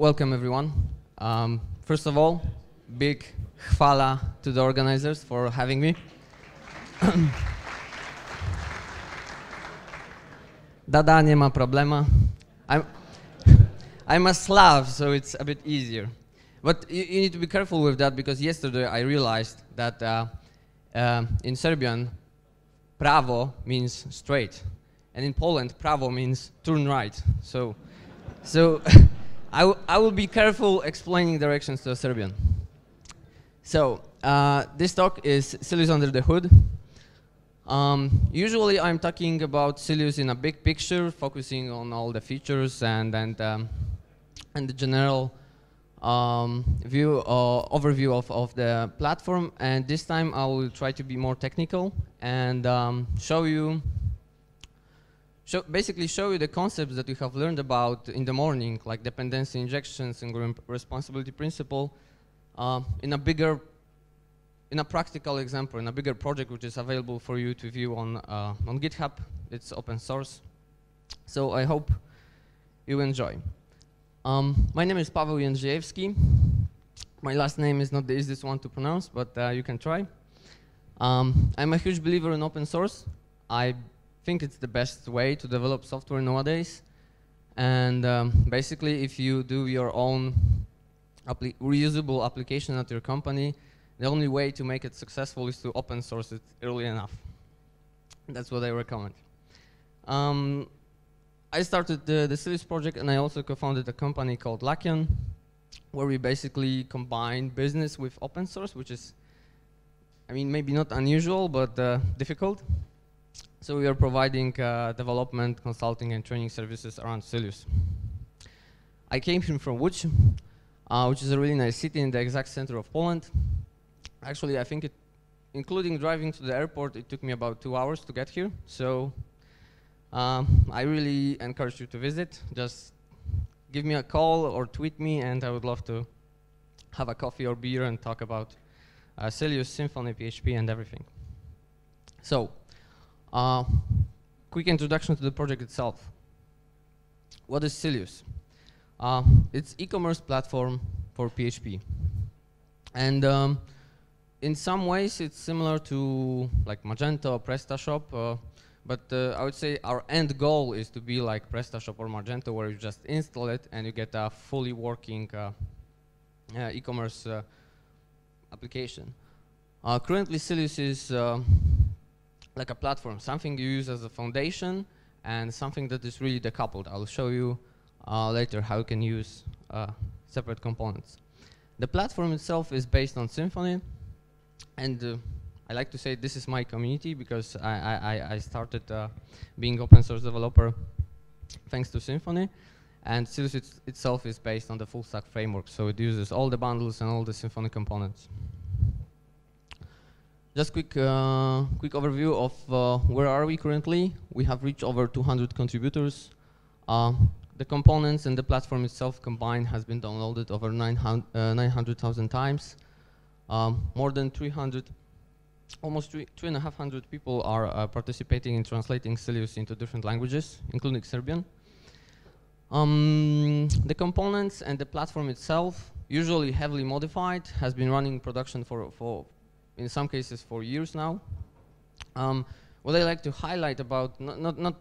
Welcome everyone. First of all, big chwala to the organizers for having me. Dada, nie ma problema. I'm a Slav, so it's a bit easier. But you need to be careful with that, because yesterday I realized that in Serbian, prawo means straight, and in Poland, prawo means turn right. So I will be careful explaining directions to a Serbian. So this talk is Sylius under the hood. Usually I'm talking about Sylius in a big picture, focusing on all the features and the general overview of the platform. And this time I will try to be more technical and basically show you the concepts that you have learned about in the morning, like dependency injections and responsibility principle, in a practical example, in a bigger project which is available for you to view on GitHub. It's open source. So I hope you enjoy. My name is Paweł Jędrzejewski. My last name is not the easiest one to pronounce, but you can try. I'm a huge believer in open source. I think it's the best way to develop software nowadays. And basically, if you do your own reusable application at your company, the only way to make it successful is to open source it early enough. That's what I recommend. I started the Sylius project, and I also co-founded a company called Lakion, where we basically combine business with open source, which is, I mean, maybe not unusual, but difficult. So we are providing development, consulting, and training services around Sylius. I came here from Łódź, which is a really nice city in the exact center of Poland. Actually, I think including driving to the airport, it took me about 2 hours to get here. So I really encourage you to visit. Just give me a call or tweet me, and I would love to have a coffee or beer and talk about Sylius, Symfony, PHP, and everything. So, quick introduction to the project itself. What is Sylius? It's e-commerce platform for PHP. And in some ways, it's similar to like Magento or PrestaShop, but I would say our end goal is to be like PrestaShop or Magento, where you just install it and you get a fully working e-commerce application. Currently, Sylius is like a platform, something you use as a foundation and something that is really decoupled. I'll show you later how you can use separate components. The platform itself is based on Symfony, and I like to say this is my community, because I started being open source developer thanks to Symfony, and Sylius itself is based on the full stack framework, so it uses all the bundles and all the Symfony components. Just quick overview of where are we currently. We have reached over 200 contributors. The components and the platform itself combined has been downloaded over 900,000 times. More than 300, almost 3,500 people are participating in translating Sylius into different languages, including Serbian. The components and the platform itself, usually heavily modified, has been running production for in some cases for years now. What I like to highlight about, not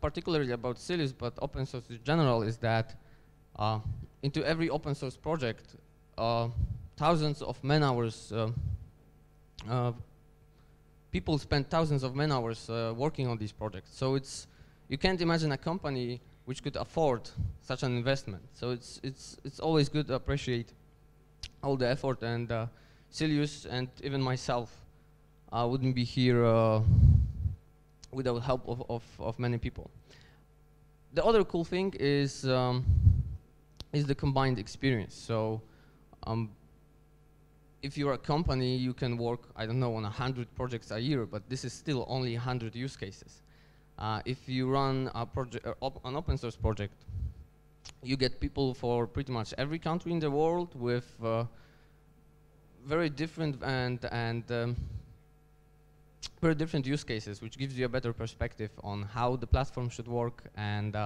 particularly about Sylius, but open source in general, is that into every open source project, thousands of man hours, people spend thousands of man hours working on these projects. So you can't imagine a company which could afford such an investment. So it's always good to appreciate all the effort, and Sylius and even myself wouldn't be here without help of many people. The other cool thing is the combined experience. So if you're a company, you can work, I don't know, on 100 projects a year, but this is still only 100 use cases. If you run a project, an open source project, you get people for pretty much every country in the world with very different and very different use cases, which gives you a better perspective on how the platform should work and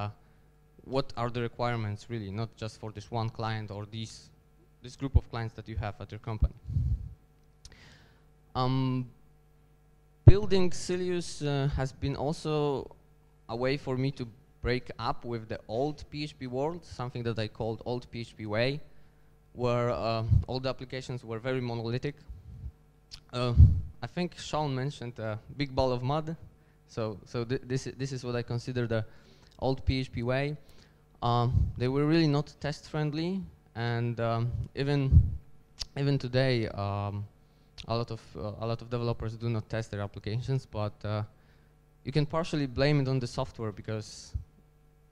what are the requirements really, not just for this one client or this group of clients that you have at your company. Building Sylius has been also a way for me to break up with the old PHP world, something that I called old PHP way, where all the applications were very monolithic. I think Sean mentioned a big ball of mud, so this is what I consider the old PHP way. They were really not test friendly, and even today, a lot of developers do not test their applications, but you can partially blame it on the software, because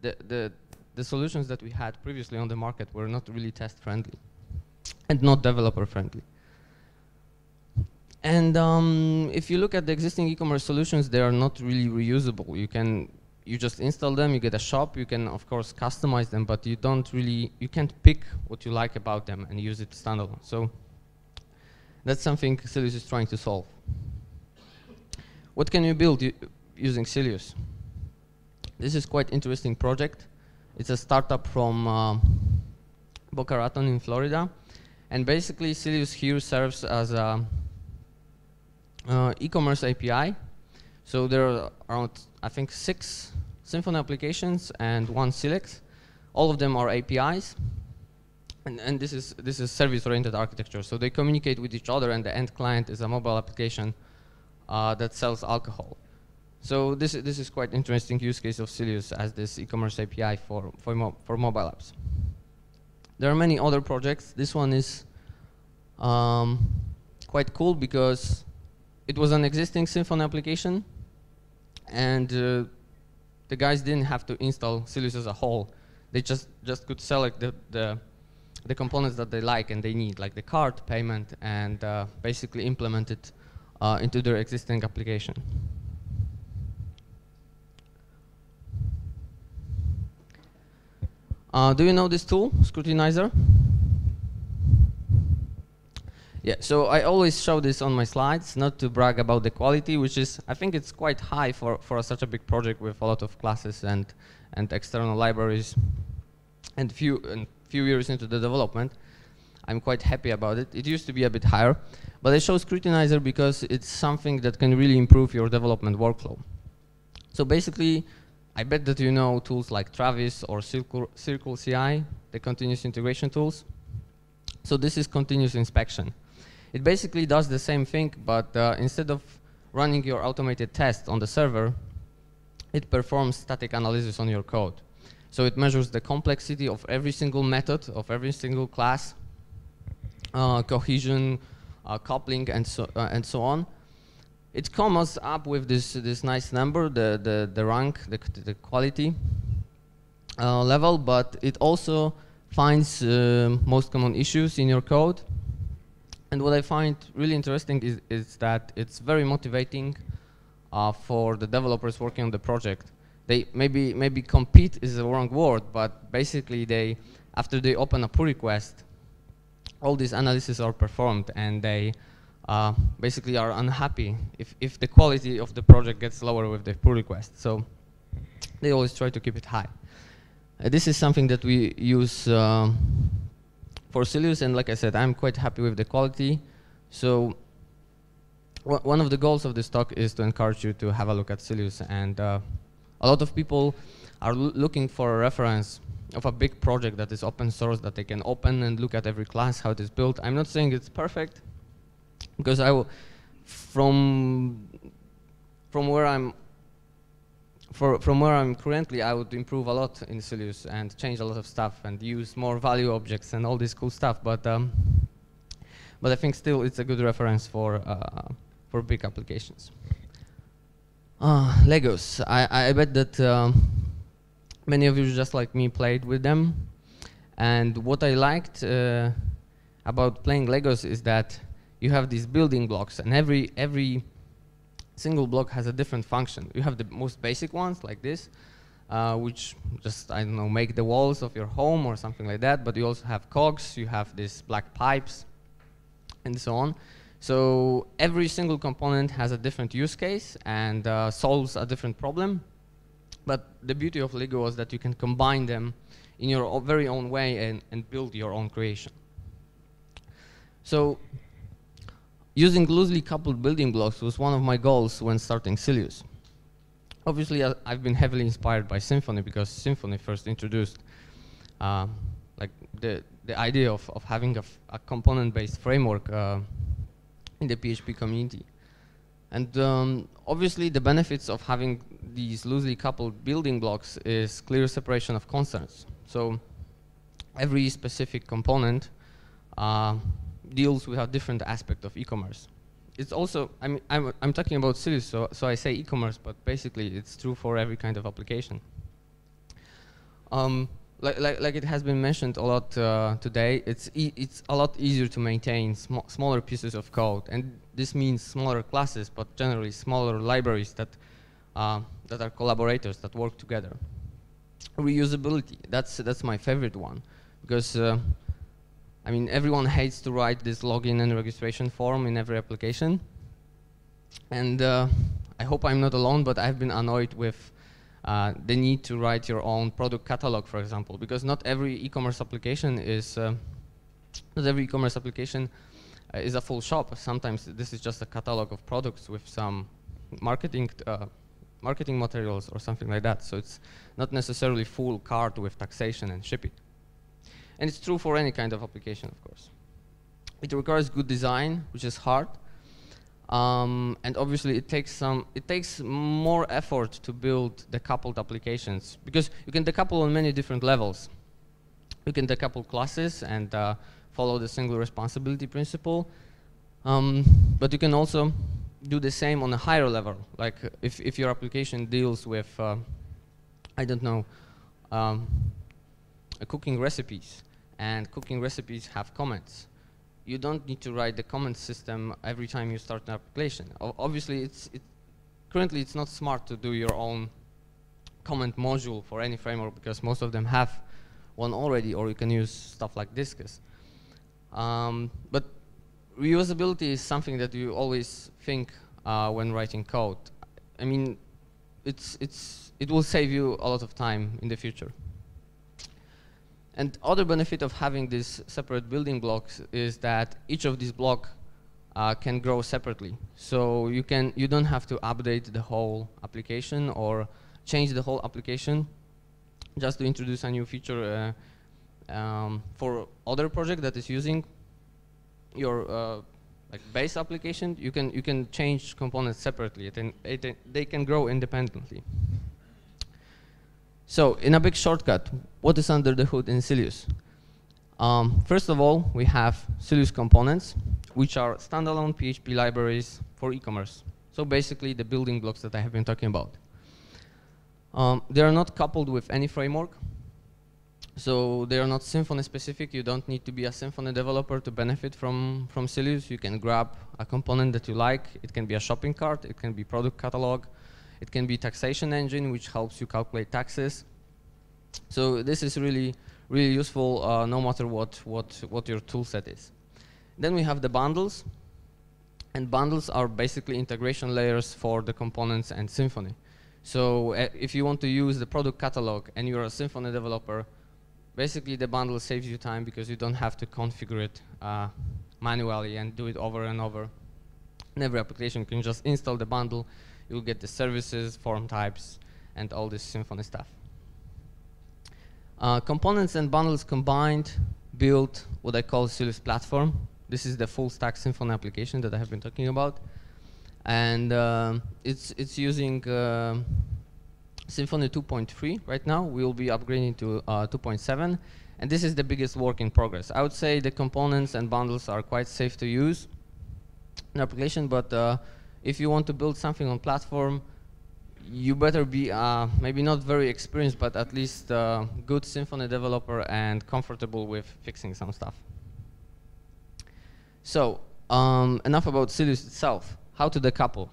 the solutions that we had previously on the market were not really test friendly and not developer friendly. And if you look at the existing e-commerce solutions, they are not really reusable. You just install them, you get a shop, you can of course customize them, but you can't pick what you like about them and use it standalone. So that's something Sylius is trying to solve. What can you build using Sylius? This is quite interesting project. It's a startup from Boca Raton in Florida, and basically Sylius here serves as a e-commerce API. So there are around, I think, 6 Symfony applications and 1 Sylex. All of them are APIs, and this is service-oriented architecture. So they communicate with each other, and the end client is a mobile application that sells alcohol. So this is quite interesting use case of Sylius as this e-commerce API for mobile apps. There are many other projects. This one is quite cool because it was an existing Symfony application, and the guys didn't have to install Sylius as a whole. They just could select the components that they like and they need, like the card, payment, and basically implement it into their existing application. Do you know this tool, Scrutinizer? Yeah, so I always show this on my slides, not to brag about the quality, which is, I think it's quite high for such a big project with a lot of classes and external libraries, and few years into the development. I'm quite happy about it. It used to be a bit higher, but I show Scrutinizer because it's something that can really improve your development workflow. So basically, I bet that you know tools like Travis or Circle CI, the continuous integration tools. So this is continuous inspection. It basically does the same thing, but instead of running your automated test on the server, it performs static analysis on your code. So it measures the complexity of every single method, of every single class, cohesion, coupling, and so on. It comes up with this nice number, the rank, the quality level, but it also finds most common issues in your code. And what I find really interesting is that it's very motivating for the developers working on the project. They maybe compete is the wrong word, but basically after they open a pull request, all these analyses are performed, and they basically are unhappy if the quality of the project gets lower with the pull request. So they always try to keep it high. This is something that we use for Sylius, and like I said, I'm quite happy with the quality. So one of the goals of this talk is to encourage you to have a look at Sylius, and a lot of people are looking for a reference of a big project that is open source, that they can open and look at every class, how it is built. I'm not saying it's perfect, because from where I'm currently, I would improve a lot in Sylius and change a lot of stuff and use more value objects and all this cool stuff. But I think still it's a good reference for big applications. Legos. I bet that many of you, just like me, played with them. And what I liked about playing Legos is that you have these building blocks, and every single block has a different function. You have the most basic ones, like this, which just, I don't know, make the walls of your home or something like that, but you also have cogs, you have these black pipes, and so on. So every single component has a different use case and solves a different problem. But the beauty of Lego was that you can combine them in your very own way and build your own creation. So using loosely coupled building blocks was one of my goals when starting Sylius. Obviously, I've been heavily inspired by Symfony because Symfony first introduced like the idea of having a component-based framework in the PHP community. And obviously, the benefits of having these loosely coupled building blocks is clear separation of concerns. So every specific component deals with a different aspect of e-commerce. It's also, I mean, I'm talking about Sylius, so I say e-commerce, but basically it's true for every kind of application. Like it has been mentioned a lot today, it's a lot easier to maintain smaller pieces of code, and this means smaller classes, but generally smaller libraries that are collaborators that work together. Reusability, that's my favorite one, because I mean, everyone hates to write this login and registration form in every application. And I hope I'm not alone, but I've been annoyed with the need to write your own product catalog, for example, because not every e-commerce application is a full shop. Sometimes this is just a catalog of products with some marketing materials or something like that. So it's not necessarily full cart with taxation and shipping. And it's true for any kind of application, of course. It requires good design, which is hard. And obviously it takes more effort to build decoupled applications, because you can decouple on many different levels. You can decouple classes and follow the single responsibility principle. But you can also do the same on a higher level. Like if your application deals with, I don't know, cooking recipes, and cooking recipes have comments. You don't need to write the comment system every time you start an application. Obviously, currently it's not smart to do your own comment module for any framework, because most of them have one already, or you can use stuff like Discus. But reusability is something that you always think when writing code. I mean, it will save you a lot of time in the future. And other benefit of having these separate building blocks is that each of these blocks can grow separately. So you don't have to update the whole application or change the whole application just to introduce a new feature for other project that is using your like base application. You can change components separately, and they can grow independently. So, in a big shortcut, what is under the hood in Sylius? First of all, we have Sylius components, which are standalone PHP libraries for e-commerce. So basically, the building blocks that I have been talking about. They are not coupled with any framework. So they are not Symfony specific. You don't need to be a Symfony developer to benefit from Sylius. You can grab a component that you like. It can be a shopping cart. It can be product catalog. It can be taxation engine, which helps you calculate taxes. So this is really useful no matter what your tool set is. Then we have the bundles. And bundles are basically integration layers for the components and Symfony. So if you want to use the product catalog and you're a Symfony developer, basically the bundle saves you time because you don't have to configure it manually and do it over and over. In every application, you can just install the bundle. You'll get the services, form types, and all this Symfony stuff. Components and bundles combined build what I call Sylius platform. This is the full stack Symfony application that I have been talking about. And it's using Symfony 2.3 right now. We will be upgrading to 2.7. And this is the biggest work in progress. I would say the components and bundles are quite safe to use in application, but if you want to build something on platform, you better be maybe not very experienced, but at least a good Symfony developer and comfortable with fixing some stuff. So enough about Sylius itself. How to decouple?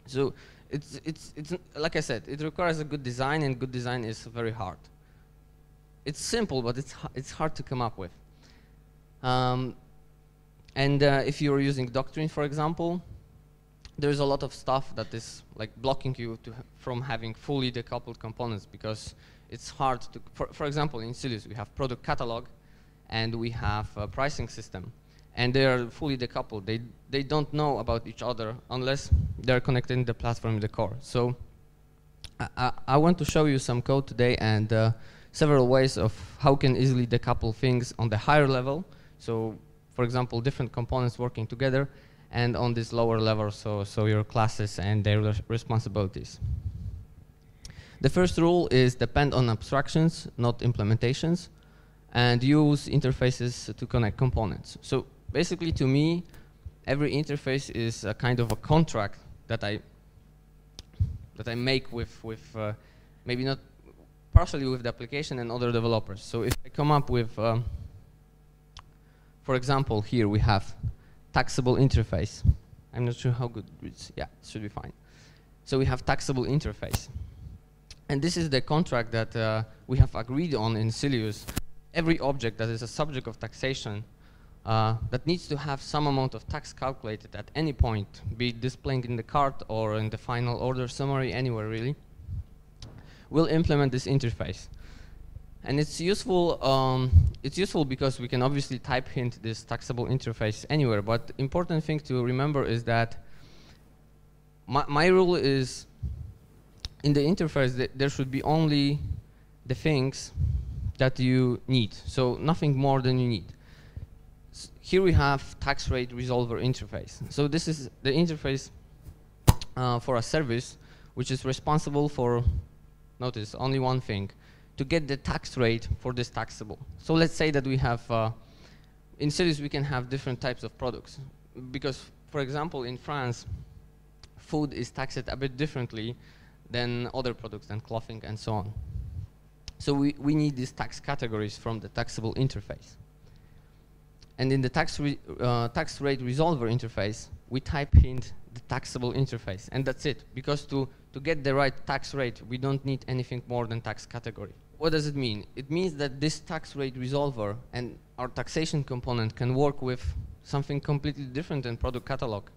So it's like I said, it requires a good design, and good design is very hard. It's simple, but it's hard to come up with. And if you're using Doctrine, for example, there's a lot of stuff that is like blocking you from having fully decoupled components, because it's hard to, for example, in Sylius we have product catalog and we have a pricing system, and they are fully decoupled. They don't know about each other unless they're connecting the platform in the core. So I want to show you some code today and several ways of how can easily decouple things on the higher level. So for example, different components working together, and on this lower level, so your classes and their responsibilities. The first rule is depend on abstractions, not implementations, and use interfaces to connect components. So basically, to me, every interface is a kind of a contract that I make with maybe not partially with the application and other developers. So if I come up with, for example, here we have taxable interface. I'm not sure how good it is. Yeah, it should be fine. So we have taxable interface. And this is the contract that we have agreed on in Sylius. Every object that is a subject of taxation that needs to have some amount of tax calculated at any point, be it displaying in the cart or in the final order summary, anywhere really, will implement this interface. And it's useful because we can obviously type hint this taxable interface anywhere, but important thing to remember is that my rule is in the interface that there should be only the things that you need, so nothing more than you need. Here we have tax rate resolver interface. So this is the interface for a service which is responsible for, notice, only one thing, to get the tax rate for this taxable. So let's say that we have, in Sylius we can have different types of products. Because, for example, in France, food is taxed a bit differently than other products, than clothing and so on. So we need these tax categories from the taxable interface. And in the tax rate resolver interface, we type in the taxable interface, and that's it. Because to get the right tax rate, we don't need anything more than tax category. What does it mean? It means that this tax rate resolver and our taxation component can work with something completely different than product catalog.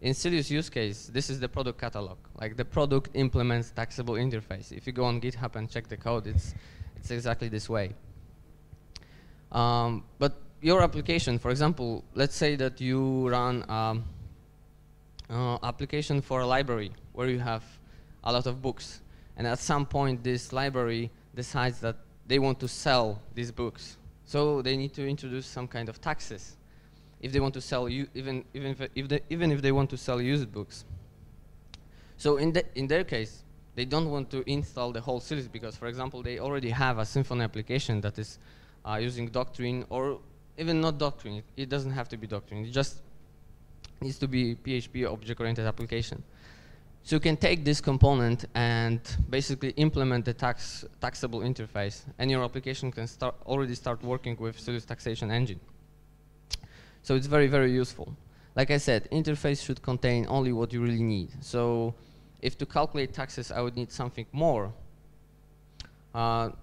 In Sylius use case, this is the product catalog. Like the product implements taxable interface. If you go on GitHub and check the code, it's exactly this way. But your application, for example, let's say that you run application for a library where you have a lot of books, and at some point this library decides that they want to sell these books, so they need to introduce some kind of taxes if they want to sell even if they want to sell used books. So in their case, they don't want to install the whole series because, for example, they already have a Symfony application that is using Doctrine, or even not Doctrine. It doesn't have to be Doctrine. It just needs to be PHP object-oriented application. So you can take this component and basically implement the taxable interface, and your application can already start working with Sylius taxation engine. So it's very, very useful. Like I said, interface should contain only what you really need. So if to calculate taxes I would need something more,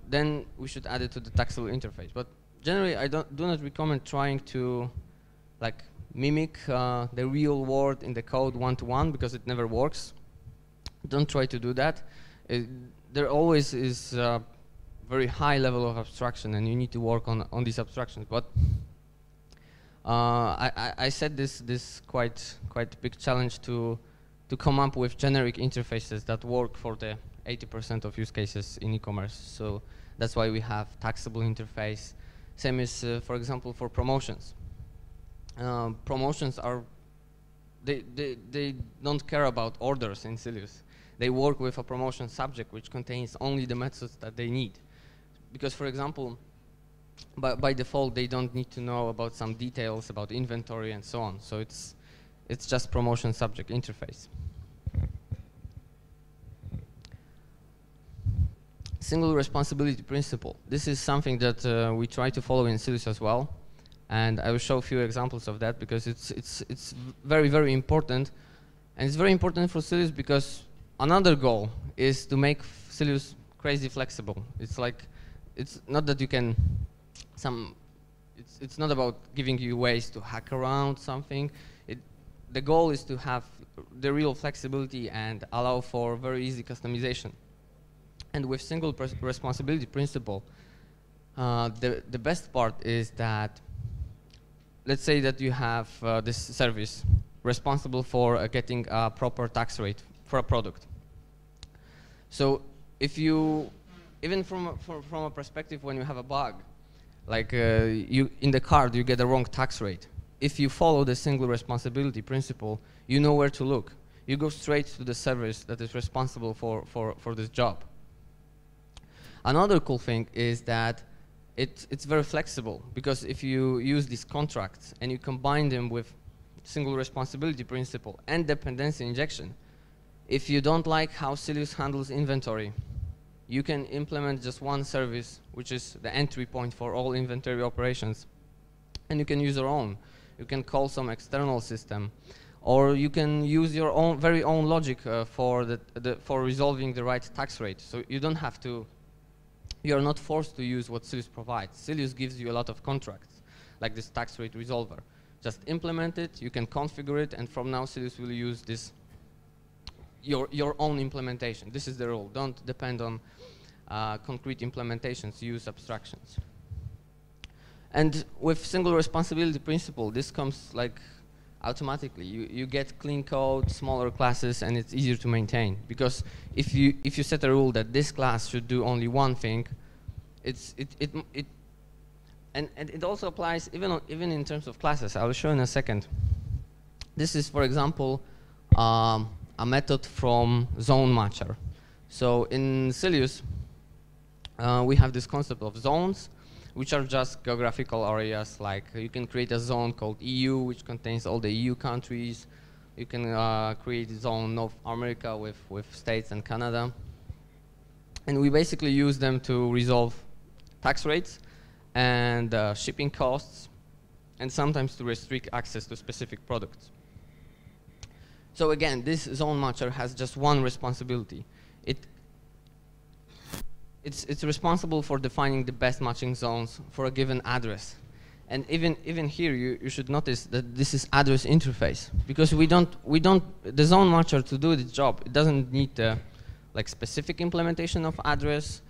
then we should add it to the taxable interface. But generally, I do not recommend trying to like mimic the real world in the code one-to-one, because it never works. Don't try to do that. There always is a very high level of abstraction, and you need to work on these abstractions. But I set this quite big challenge to come up with generic interfaces that work for the 80% of use cases in e-commerce. So that's why we have taxable interface. Same is, for example, for promotions. Promotions are, they don't care about orders in Sylius. They work with a promotion subject which contains only the methods that they need. Because, for example, by default, they don't need to know about some details about inventory and so on. So it's just promotion subject interface. Single responsibility principle. This is something that we try to follow in Sylius as well, and I will show a few examples of that because it's very, very important, and it's very important for Sylius because another goal is to make Sylius crazy flexible. It's like, it's not that you can it's not about giving you ways to hack around something. the goal is to have the real flexibility and allow for very easy customization. And with single responsibility principle, the best part is that, let's say that you have this service responsible for getting a proper tax rate for a product. So if you, even from a perspective when you have a bug, like you in the card you get a wrong tax rate, if you follow the single responsibility principle, you know where to look. You go straight to the service that is responsible for this job. Another cool thing is that it's very flexible, because if you use these contracts and you combine them with single responsibility principle and dependency injection, if you don't like how Sylius handles inventory, you can implement just one service, which is the entry point for all inventory operations, and you can use your own. You can call some external system, or you can use your own very own logic for resolving the right tax rate. So you don't have to. You are not forced to use what Sylius provides. Sylius gives you a lot of contracts, like this tax rate resolver. Just implement it. You can configure it, and from now Sylius will use this. Your own implementation. This is the rule. Don't depend on concrete implementations. Use abstractions. And with single responsibility principle, this comes like automatically. You get clean code, smaller classes, and it's easier to maintain. Because if you set a rule that this class should do only one thing, and it also applies even in terms of classes. I will show in a second. This is, for example, a method from zone matcher. So in Sylius, we have this concept of zones, which are just geographical areas. Like you can create a zone called EU, which contains all the EU countries. You can create a zone North America with states and Canada. And we basically use them to resolve tax rates and shipping costs, and sometimes to restrict access to specific products. So again, this zone matcher has just one responsibility. It's responsible for defining the best matching zones for a given address. And even here, you should notice that this is address interface, because the zone matcher, to do its job, it doesn't need like specific implementation of address.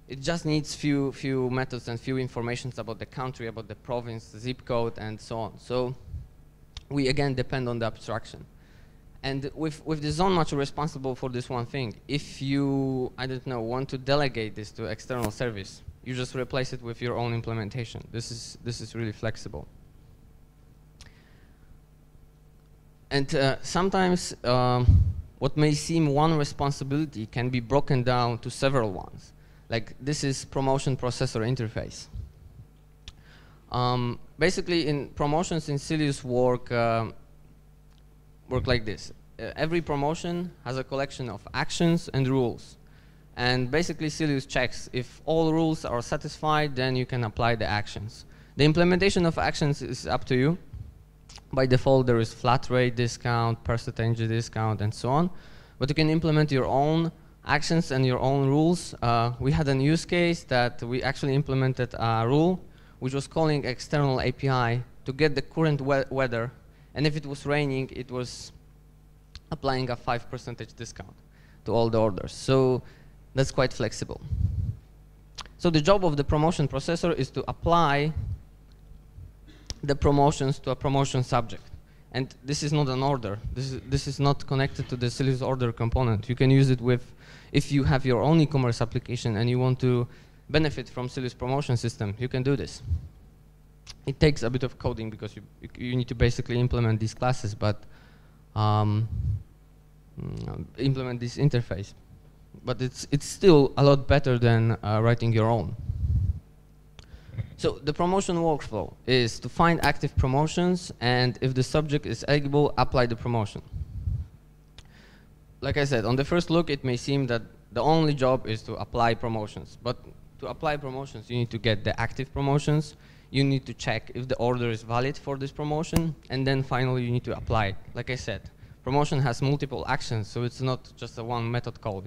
It just needs few methods and few informations about the country, about the province, the zip code, and so on. So we again depend on the abstraction. And with the zone matcher responsible for this one thing, if you, I don't know, want to delegate this to external service, you just replace it with your own implementation. This is really flexible. And sometimes what may seem one responsibility can be broken down to several ones. Like this is promotion processor interface. Basically, in promotions in Sylius work like this. Every promotion has a collection of actions and rules. And basically, Sylius checks if all rules are satisfied, then you can apply the actions. The implementation of actions is up to you. By default, there is flat rate discount, percentage discount, and so on. But you can implement your own actions and your own rules. We had a use case that we actually implemented a rule which was calling external API to get the current weather. And if it was raining, it was applying a 5% discount to all the orders. So that's quite flexible. So the job of the promotion processor is to apply the promotions to a promotion subject. And this is not an order. This is not connected to the Sylius order component. You can use it with, if you have your own e-commerce application and you want to benefit from Sylius promotion system, you can do this. It takes a bit of coding because you need to basically implement these classes, but implement this interface. But it's still a lot better than writing your own. So the promotion workflow is to find active promotions, and if the subject is eligible, apply the promotion. Like I said, on the first look, it may seem that the only job is to apply promotions. But to apply promotions, you need to get the active promotions. You need to check if the order is valid for this promotion, and then finally you need to apply it. Like I said, promotion has multiple actions, so it's not just a one method call.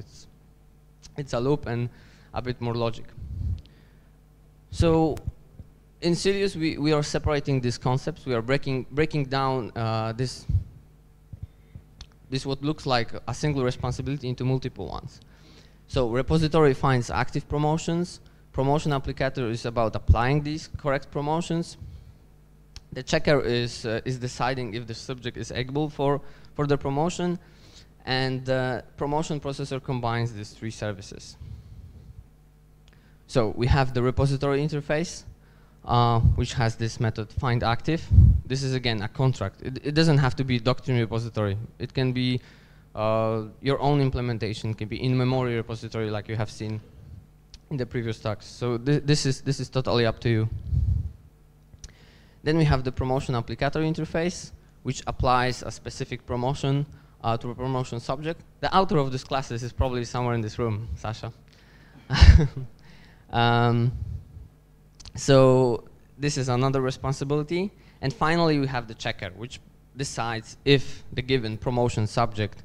It's a loop and a bit more logic. So in Sylius, we are separating these concepts. We are breaking down this what looks like a single responsibility into multiple ones. So repository finds active promotions. Promotion applicator is about applying these correct promotions. The checker is deciding if the subject is eligible for the promotion, and the promotion processor combines these three services. So we have the repository interface, which has this method find active. This is again a contract. It doesn't have to be doctrine repository. It can be your own implementation. It can be in-memory repository like you have seen in the previous talks. So this is totally up to you. Then we have the promotion applicator interface, which applies a specific promotion to a promotion subject. The author of this class is probably somewhere in this room, Sasha. So this is another responsibility. And finally, we have the checker, which decides if the given promotion subject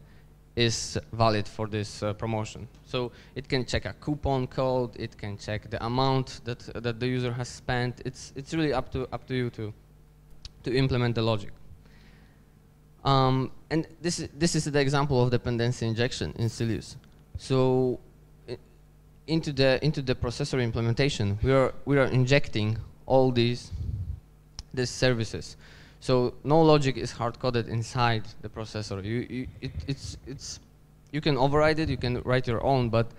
is valid for this promotion. So it can check a coupon code, it can check the amount that the user has spent. It's really up to you to implement the logic. And this is the example of dependency injection in Sylius. So into the processor implementation, we are injecting all these services. So no logic is hard-coded inside the processor. You can override it, you can write your own, but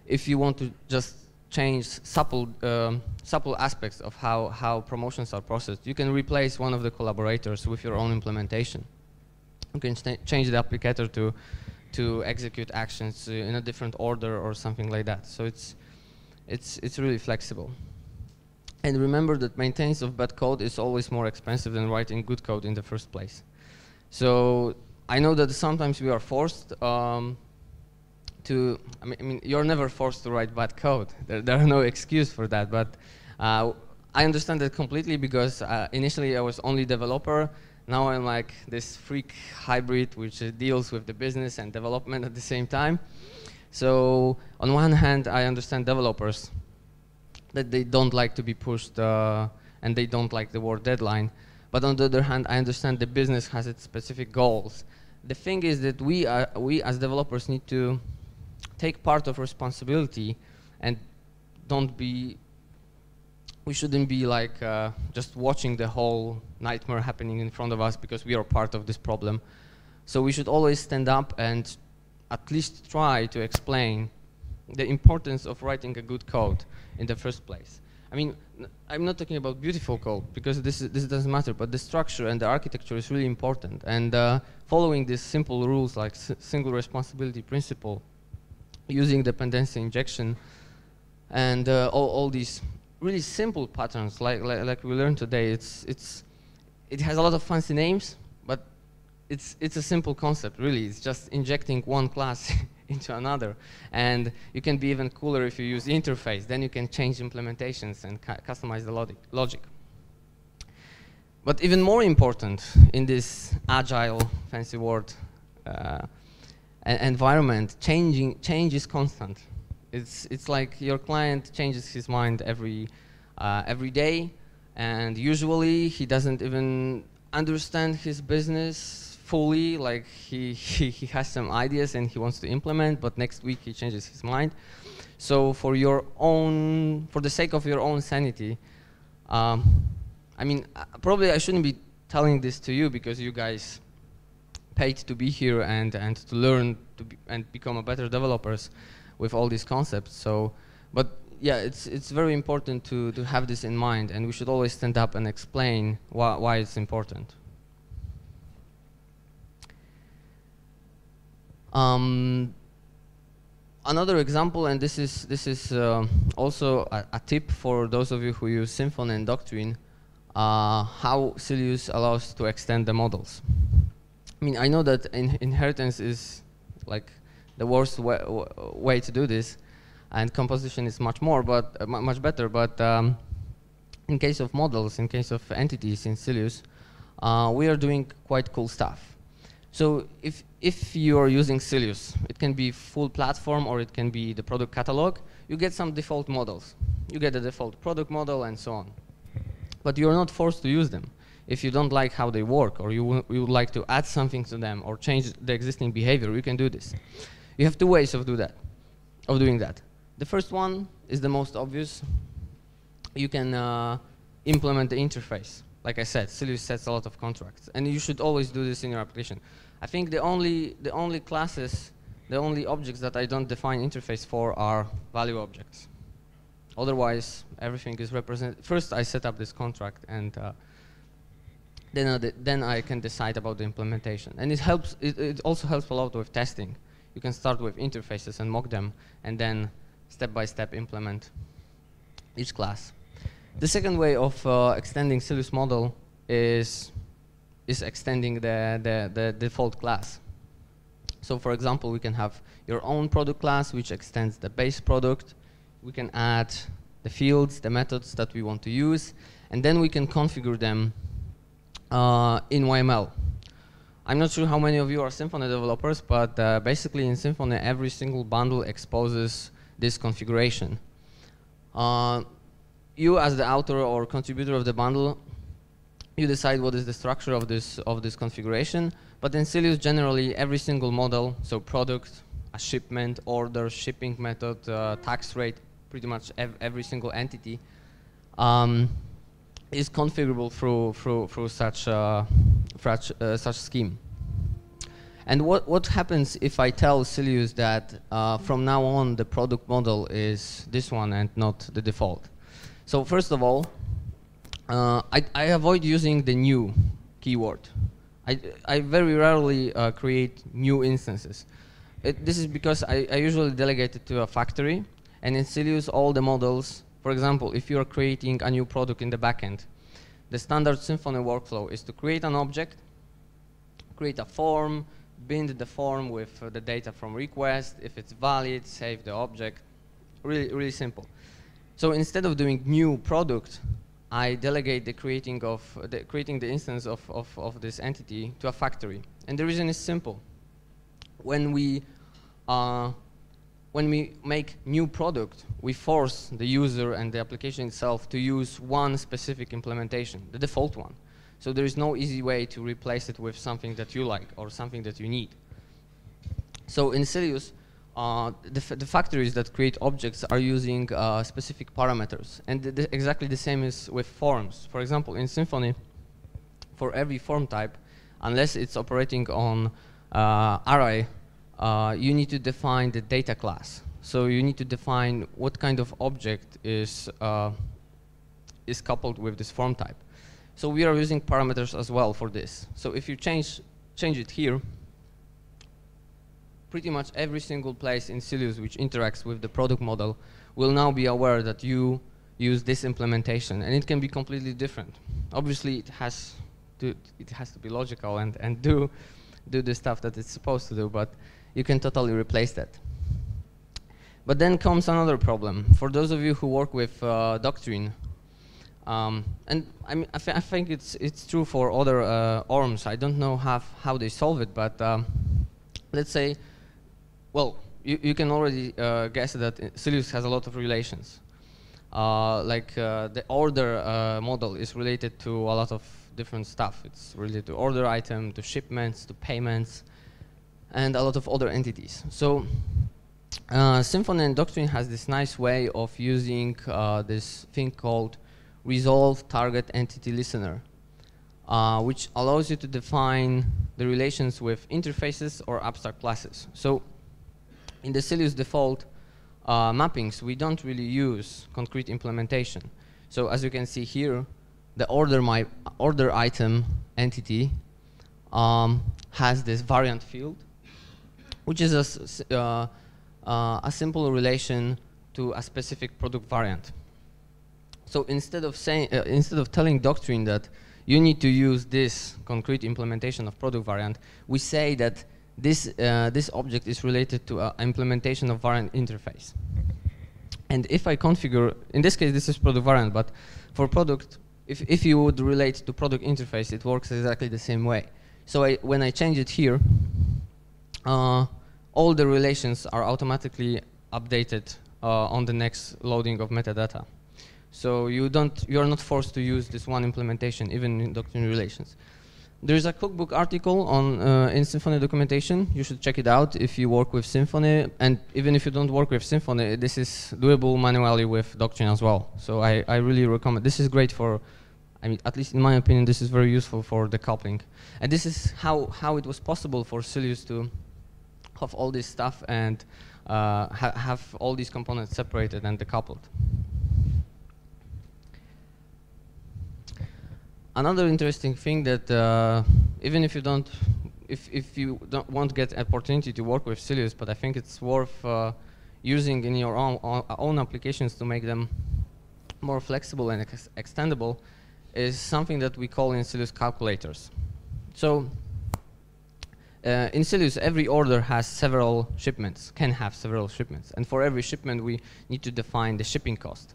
if you want to just change subtle aspects of how promotions are processed, you can replace one of the collaborators with your own implementation. You can change the applicator to execute actions in a different order or something like that. So it's really flexible. And remember that maintenance of bad code is always more expensive than writing good code in the first place. So I know that sometimes we are forced I mean, you're never forced to write bad code. There are no excuse for that, but I understand that completely because initially I was only developer. Now I'm like this freak hybrid which deals with the business and development at the same time. So on one hand, I understand developers that they don't like to be pushed and they don't like the word deadline. But on the other hand, I understand the business has its specific goals. The thing is that we as developers need to take part of responsibility and we shouldn't be like just watching the whole nightmare happening in front of us because we are part of this problem. So we should always stand up and at least try to explain the importance of writing a good code in the first place. I mean, I'm not talking about beautiful code because this doesn't matter, but the structure and the architecture is really important. And following these simple rules like single responsibility principle, using dependency injection, and all these really simple patterns like we learned today, it has a lot of fancy names, but it's a simple concept, really. It's just injecting one class into another. And you can be even cooler if you use the interface. Then you can change implementations and customize the logic. But even more important in this agile, fancy word, environment, change is constant. It's like your client changes his mind every day, and usually he doesn't even understand his business fully. Like he has some ideas and he wants to implement, but next week he changes his mind. So for the sake of your own sanity, I mean, probably I shouldn't be telling this to you because you guys paid to be here and to learn and become a better developers with all these concepts. So, but yeah, it's very important to have this in mind, and we should always stand up and explain why it's important. Another example, and this is also a tip for those of you who use Symfony and Doctrine, how Sylius allows to extend the models. I mean, I know that inheritance is like the worst way to do this, and composition is much better. But in case of models, in case of entities in Sylius, we are doing quite cool stuff. So if you are using Sylius, it can be full platform or it can be the product catalog. You get some default models. You get the default product model and so on. but you're not forced to use them. If you don't like how they work, or you would like to add something to them or change the existing behavior, you can do this. You have two ways of doing that. The first one is the most obvious. You can implement the interface. Like I said, Sylius sets a lot of contracts, and you should always do this in your application. I think the only classes, the only objects that I don't define interface for are value objects. Otherwise, everything is represented. First, I set up this contract, and then I can decide about the implementation. And it helps. It also helps a lot with testing. You can start with interfaces and mock them, and then step by step implement each class. The second way of extending Sylius model is extending the default class. So for example, we can have your own product class, which extends the base product. We can add the fields, the methods that we want to use, and then we can configure them in YML. I'm not sure how many of you are Symfony developers, but basically in Symfony, every single bundle exposes this configuration. You, as the author or contributor of the bundle, you decide what is the structure of this configuration. But in Sylius, generally, every single model, so product, a shipment, order, shipping method, tax rate, pretty much every single entity, is configurable through such scheme. And what happens if I tell Sylius that from now on the product model is this one and not the default? So first of all, I avoid using the new keyword. I very rarely create new instances. This is because I usually delegate it to a factory, and in Sylius all the models, for example, if you are creating a new product in the backend, the standard Symfony workflow is to create an object, create a form, bind the form with the data from request. If it's valid, save the object. Really, really simple. So instead of doing new product, I delegate the creating the instance of this entity to a factory. And the reason is simple. When we make new product, we force the user and the application itself to use one specific implementation, the default one. So there is no easy way to replace it with something that you like or something that you need. So in Sylius, the factories that create objects are using specific parameters. And exactly the same is with forms. For example, in Symfony, for every form type, unless it's operating on array, you need to define the data class. So you need to define what kind of object is coupled with this form type. So we are using parameters as well for this. So if you change it here, pretty much every single place in Sylius which interacts with the product model will now be aware that you use this implementation, and it can be completely different. Obviously, it has to be logical and do the stuff that it's supposed to do, but you can totally replace that. But then comes another problem. For those of you who work with Doctrine, and I mean, I think it's true for other ORMs. I don't know how they solve it, but let's say, well, you can already guess that Sylius has a lot of relations. The order model is related to a lot of different stuff. It's related to order item, to shipments, to payments, and a lot of other entities. So Symfony and Doctrine has this nice way of using this thing called resolve target entity listener, which allows you to define the relations with interfaces or abstract classes. So in the Sylius default mappings, we don't really use concrete implementation. So as you can see here, the order item entity has this variant field, which is a simple relation to a specific product variant. So instead of telling Doctrine that you need to use this concrete implementation of product variant, we say that this object is related to an implementation of variant interface. And if I configure, in this case this is product variant, but for product, if you would relate to product interface, it works exactly the same way. So when I change it here, all the relations are automatically updated on the next loading of metadata. So you're not forced to use this one implementation, even in doctrine relations. There's a cookbook article on in Symfony documentation. You should check it out if you work with Symfony, and even if you don't work with Symfony, this is doable manually with Doctrine as well. So I really recommend. This is great for, I mean, at least in my opinion, this is very useful for decoupling. And this is how it was possible for Sylius to have all this stuff and have all these components separated and decoupled. Another interesting thing that even if you don't want to get an opportunity to work with Sylius, but I think it's worth using in your own applications to make them more flexible and extendable, is something that we call in Sylius calculators. So in Sylius, every order has several shipments, can have several shipments, and for every shipment we need to define the shipping cost.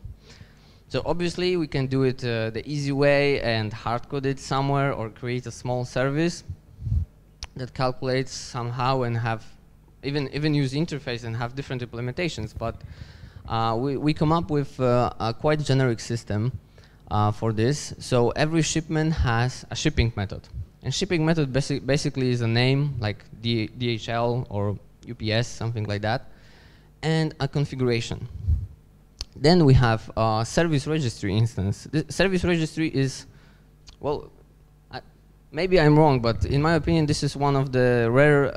So obviously we can do it the easy way and hard-code it somewhere, or create a small service that calculates somehow and have even use interface and have different implementations. But we come up with a quite generic system for this. So every shipment has a shipping method, and shipping method basically is a name like DHL or UPS, something like that, and a configuration. Then we have a service registry instance. The service registry is, well, maybe I'm wrong, but in my opinion, this is one of the rare,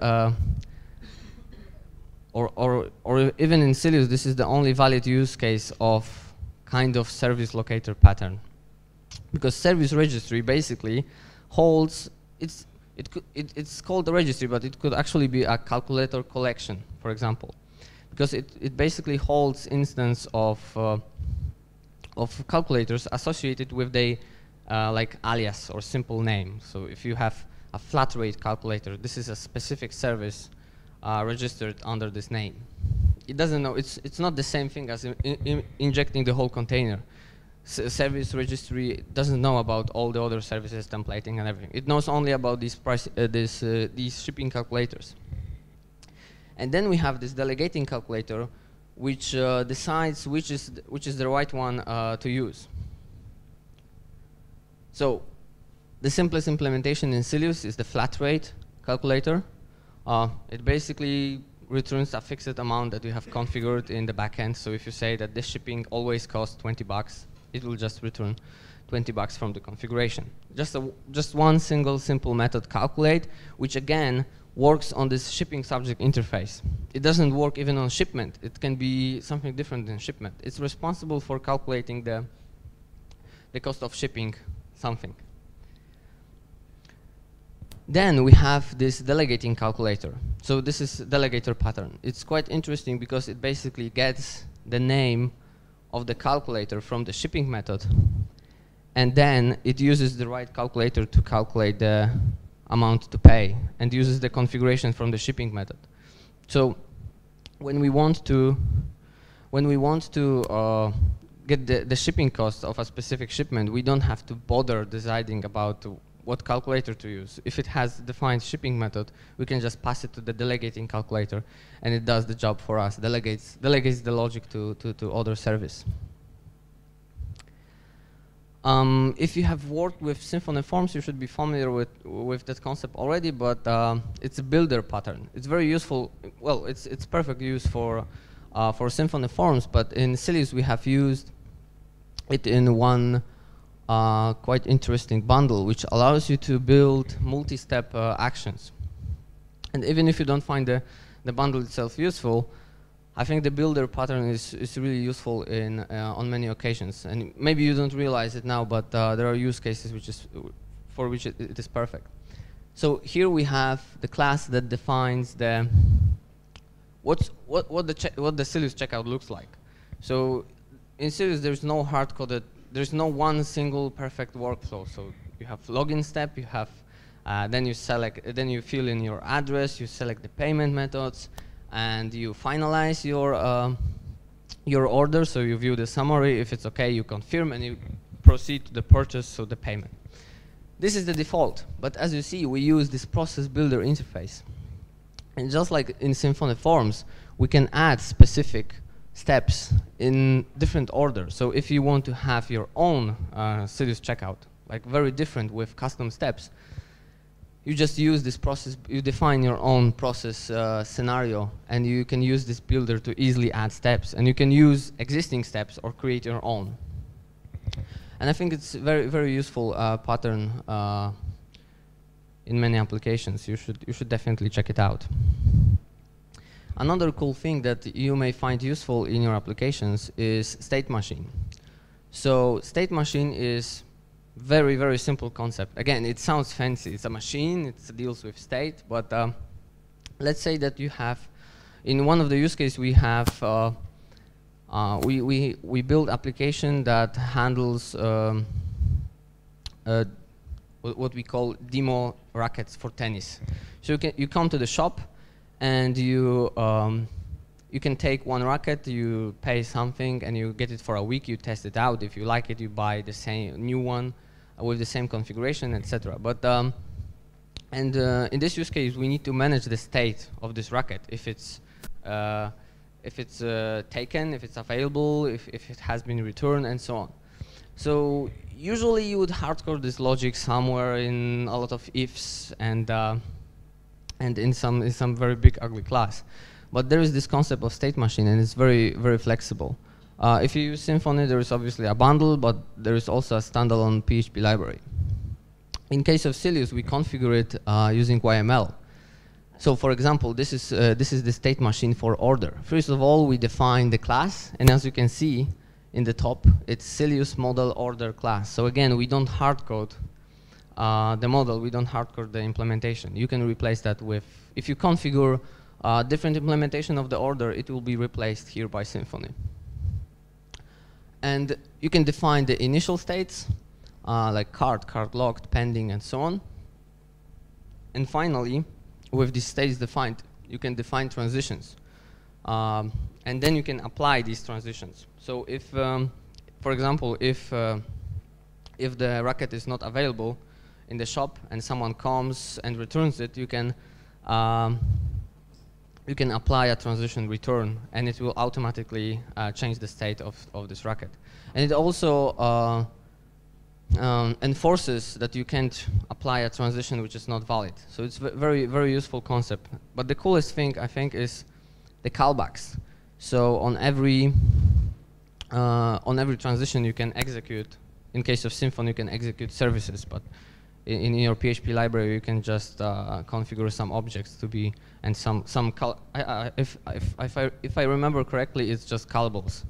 or even in Sylius, this is the only valid use case of kind of service locator pattern. Because service registry basically holds, it's called a registry, but it could actually be a calculator collection, for example. Because it basically holds instance of calculators associated with the like alias or simple name. So if you have a flat rate calculator, this is a specific service registered under this name. It doesn't know, it's not the same thing as injecting the whole container. Service registry doesn't know about all the other services, templating and everything. It knows only about these these shipping calculators. And then we have this delegating calculator, which decides which is the right one to use. So the simplest implementation in Sylius is the flat rate calculator. It basically returns a fixed amount that you have configured in the backend. So if you say that this shipping always costs 20 bucks, it will just return 20 bucks from the configuration. Just one single simple method calculate, which again works on this shipping subject interface. It doesn't work even on shipment. It can be something different than shipment. It's responsible for calculating the cost of shipping something. Then we have this delegating calculator. So this is delegator pattern. It's quite interesting because it basically gets the name of the calculator from the shipping method, and then it uses the right calculator to calculate the amount to pay, and uses the configuration from the shipping method. So when we want to get the shipping cost of a specific shipment, we don't have to bother deciding about what calculator to use. If it has defined shipping method, we can just pass it to the delegating calculator, and it does the job for us. Delegates the logic to other service. If you have worked with Symfony Forms, you should be familiar with that concept already, but it's a builder pattern. It's very useful. Well, it's perfect use for Symfony Forms, but in Sylius we have used it in one quite interesting bundle, which allows you to build multi-step actions. And even if you don't find the bundle itself useful, I think the builder pattern is really useful on many occasions, and maybe you don't realize it now, but there are use cases for which it is perfect. So here we have the class that defines what the Sylius checkout looks like. So in Sylius there's no hard-coded, there's no one single perfect workflow. So you have login step, you have then you fill in your address, you select the payment methods, and you finalize your order. So you view the summary. If it's okay, you confirm, and you proceed to the purchase, so the payment. This is the default, but as you see, we use this process builder interface. And just like in Symfony Forms, we can add specific steps in different order. So if you want to have your own Sylius checkout, like very different with custom steps, you just use this process, you define your own process scenario, and you can use this builder to easily add steps. And you can use existing steps or create your own. And I think it's very, very useful pattern in many applications. You should definitely check it out. Another cool thing that you may find useful in your applications is state machine. So state machine is very, very simple concept. Again, it sounds fancy. It's a machine, it deals with state, but let's say that you have, in one of the use cases we have, we build application that handles what we call demo rackets for tennis. So you come to the shop, and you can take one racket, you pay something, and you get it for a week, you test it out. If you like it, you buy the same new one with the same configuration, etc. But in this use case, we need to manage the state of this racket, if it's taken, if it's available, if it has been returned, and so on. So usually you would hardcode this logic somewhere in a lot of ifs and in some very big ugly class. But there is this concept of state machine, and it's very, very flexible. If you use Symfony, there is obviously a bundle, but there is also a standalone PHP library. In case of Sylius, we configure it using YML. So for example, this is the state machine for order. First of all, we define the class, and as you can see in the top, it's Sylius model order class. So again, we don't hardcode the model, we don't hardcode the implementation. You can replace that with, if you configure different implementation of the order, it will be replaced here by Symfony. And you can define the initial states, like card locked, pending, and so on. And finally, with these states defined, you can define transitions. And then you can apply these transitions. So if, for example, if the racket is not available in the shop and someone comes and returns it, you can apply a transition return, and it will automatically change the state of this racket. And it also enforces that you can't apply a transition which is not valid. So it's very, very useful concept. But the coolest thing, I think, is the callbacks. So on every transition you can execute. In case of Symfony, you can execute services, but in your PHP library, you can just configure some objects to be, and if I remember correctly, it's just callables.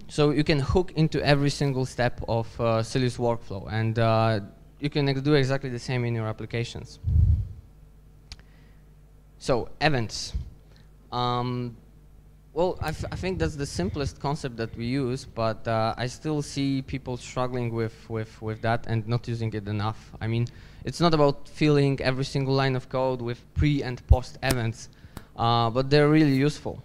So you can hook into every single step of Sylius workflow, and you can do exactly the same in your applications. So events. Well, I think that's the simplest concept that we use, but I still see people struggling with that and not using it enough. I mean, it's not about filling every single line of code with pre and post events, but they're really useful.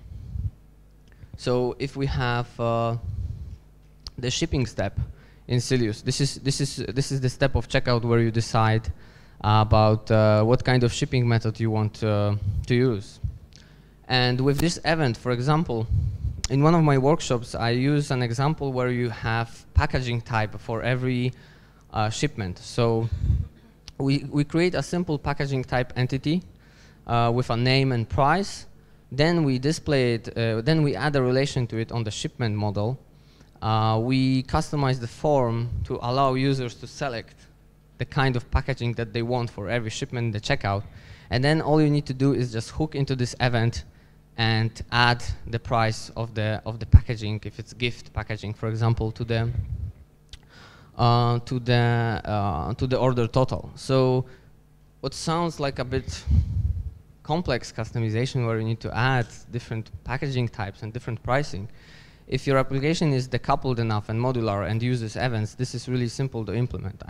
So if we have the shipping step in Sylius, this is the step of checkout where you decide about what kind of shipping method you want to use. And with this event, for example, in one of my workshops, I use an example where you have packaging type for every shipment. So we create a simple packaging type entity with a name and price. Then we display it, then we add a relation to it on the shipment model. We customize the form to allow users to select the kind of packaging that they want for every shipment in the checkout. And then all you need to do is just hook into this event and add the price of the packaging, if it's gift packaging, for example, to the order total. So what sounds like a bit complex customization where you need to add different packaging types and different pricing, if your application is decoupled enough and modular and uses events, this is really simple to implement.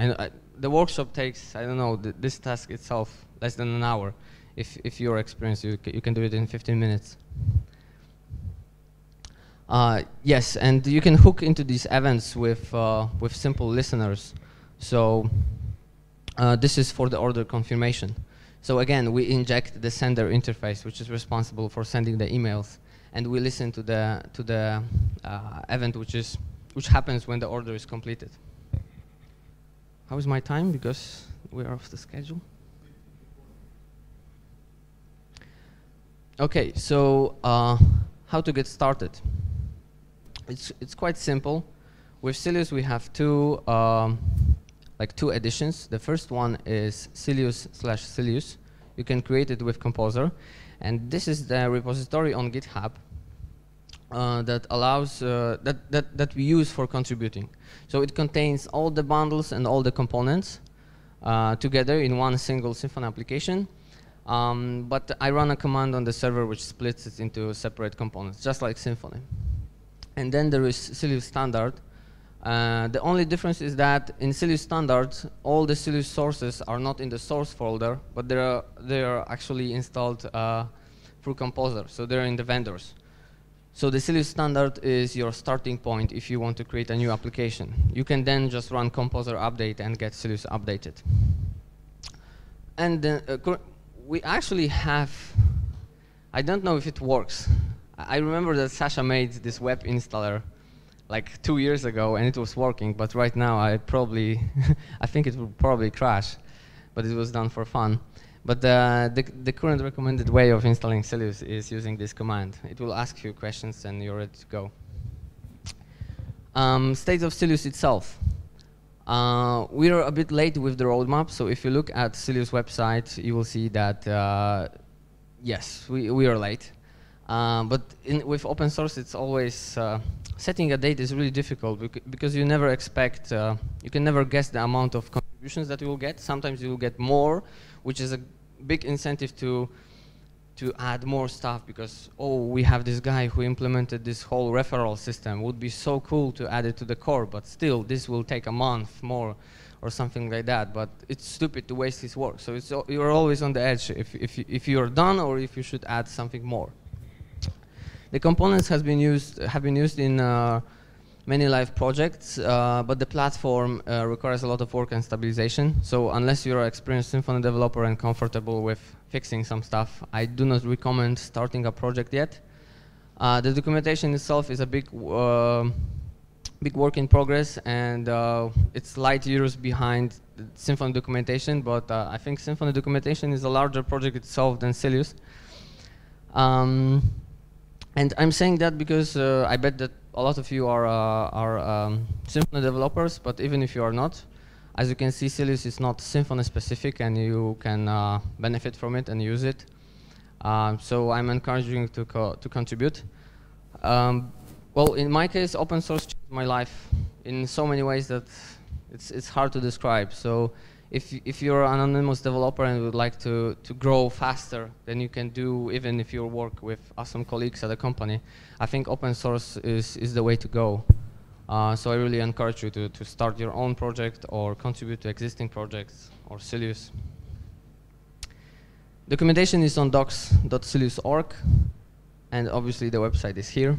The workshop takes, I don't know, this task itself less than an hour. If you're experienced, you can do it in 15 minutes. Yes, and you can hook into these events with simple listeners. So this is for the order confirmation. So again, we inject the sender interface, which is responsible for sending the emails. and we listen to the event which happens when the order is completed. How is my time? Because we are off the schedule. Okay, so how to get started? It's quite simple. With Sylius, we have two editions. The first one is Sylius/Sylius. You can create it with Composer, and this is the repository on GitHub that allows that we use for contributing. So it contains all the bundles and all the components together in one single Symfony application. But I run a command on the server which splits it into separate components, just like Symfony. And then there is Sylius Standard. The only difference is that in Sylius Standard, all the Sylius sources are not in the source folder, but they are actually installed through Composer, so they're in the vendors. So the Sylius Standard is your starting point if you want to create a new application. You can then just run Composer update and get Sylius updated. And then we actually have, I don't know if it works. I remember that Sasha made this web installer like 2 years ago and it was working, but right now I think it will probably crash, but it was done for fun. But the current recommended way of installing Sylius is using this command. It will ask you questions and you're ready to go. State of Sylius itself. We are a bit late with the roadmap, so if you look at Sylius website, you will see that, yes, we are late. But with open source, it's always, setting a date is really difficult because you never expect, you can never guess the amount of contributions that you will get. Sometimes you will get more, which is a big incentive to add more stuff because, oh, we have this guy who implemented this whole referral system. Would be so cool to add it to the core, but still, this will take a month more or something like that. But it's stupid to waste his work. So you're always on the edge if you're done or if you should add something more. The components have been used in many live projects, but the platform requires a lot of work and stabilization. So unless you're an experienced Symfony developer and comfortable with fixing some stuff, I do not recommend starting a project yet. The documentation itself is a big work in progress, and it's light years behind the Symfony documentation, but I think Symfony documentation is a larger project itself than Sylius. And I'm saying that because I bet that a lot of you are Symfony developers, but even if you are not, as you can see, Sylius is not Symfony specific, and you can benefit from it and use it. So I'm encouraging you to contribute. Well, in my case, open source changed my life in so many ways that it's hard to describe. So if you're an anonymous developer and would like to grow faster than you can do, even if you work with awesome colleagues at a company, I think open source is the way to go. So I really encourage you to start your own project or contribute to existing projects or Sylius. Documentation is on docs.sylius.org, and obviously the website is here.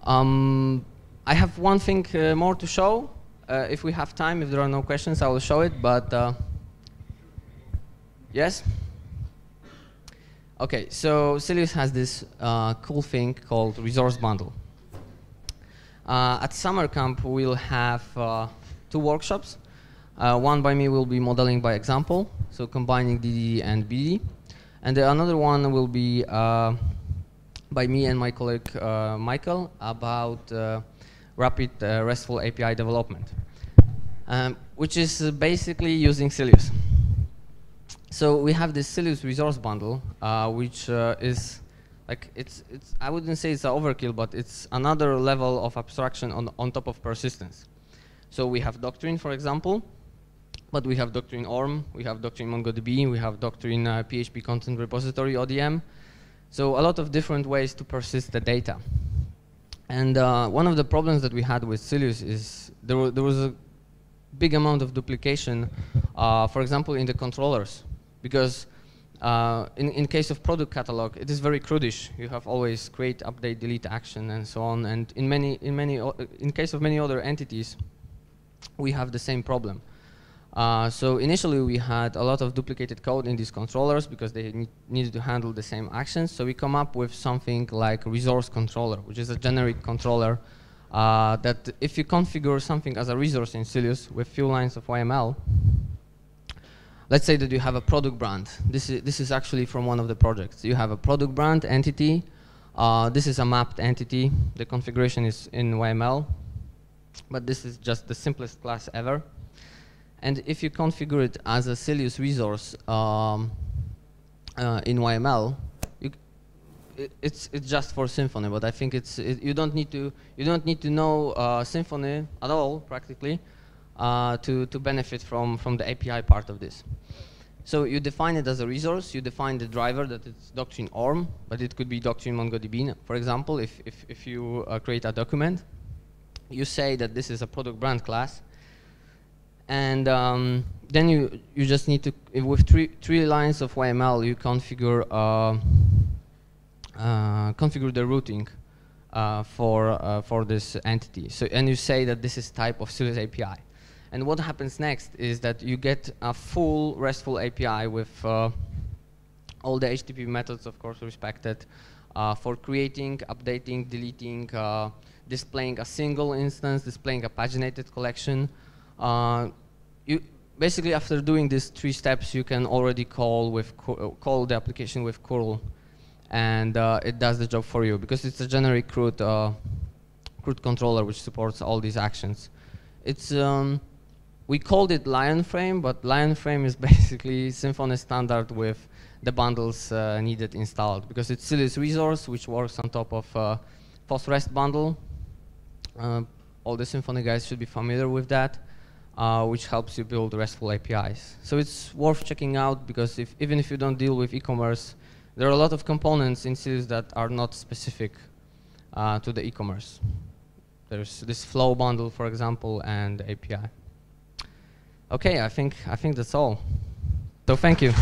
I have one thing more to show. If we have time, if there are no questions, I will show it, but yes? Okay, so Sylius has this cool thing called resource bundle. At summer camp, we'll have 2 workshops. One by me will be modeling by example, so combining DDD and BD. And another one will be by me and my colleague Michael about rapid RESTful API development, which is basically using Sylius. So we have this Sylius resource bundle, which is like, I wouldn't say it's an overkill, but it's another level of abstraction on top of persistence. So we have Doctrine, for example, but we have Doctrine ORM, we have Doctrine MongoDB, we have Doctrine PHP Content Repository, ODM. So a lot of different ways to persist the data. And one of the problems that we had with Sylius is there was a big amount of duplication, for example, in the controllers. Because in case of product catalog, it is very crudish. You have always create, update, delete action, and so on. And in case of many other entities, we have the same problem. So initially we had a lot of duplicated code in these controllers because they needed to handle the same actions. So we come up with something like resource controller, which is a generic controller that if you configure something as a resource in Sylius with few lines of YML, let's say that you have a product brand. This is actually from one of the projects. You have a product brand entity. This is a mapped entity. The configuration is in YML, but this is just the simplest class ever. And if you configure it as a Sylius resource in YML, it's just for Symfony. But I think you don't need to know Symfony at all practically to benefit from the API part of this. So you define it as a resource. You define the driver that it's doctrine ORM, but it could be doctrine MongoDB. For example, if you create a document, you say that this is a product brand class. And then you just need to, with three lines of YML, you configure configure the routing for this entity. So and you say that this is type of Sylius API. And what happens next is that you get a full RESTful API with all the HTTP methods, of course, respected for creating, updating, deleting, displaying a single instance, displaying a paginated collection. You basically, after doing these 3 steps, you can already call the application with curl, and it does the job for you because it's a generic CRUD controller which supports all these actions. It's we called it Lionframe, but Lionframe is basically Symfony standard with the bundles needed installed because it's Sylius resource which works on top of PostREST bundle. All the Symfony guys should be familiar with that. Which helps you build RESTful APIs. So it's worth checking out because even if you don't deal with e-commerce, there are a lot of components in Sylius that are not specific to the e-commerce. There's this flow bundle, for example, and the API. Okay, I think that's all. So thank you.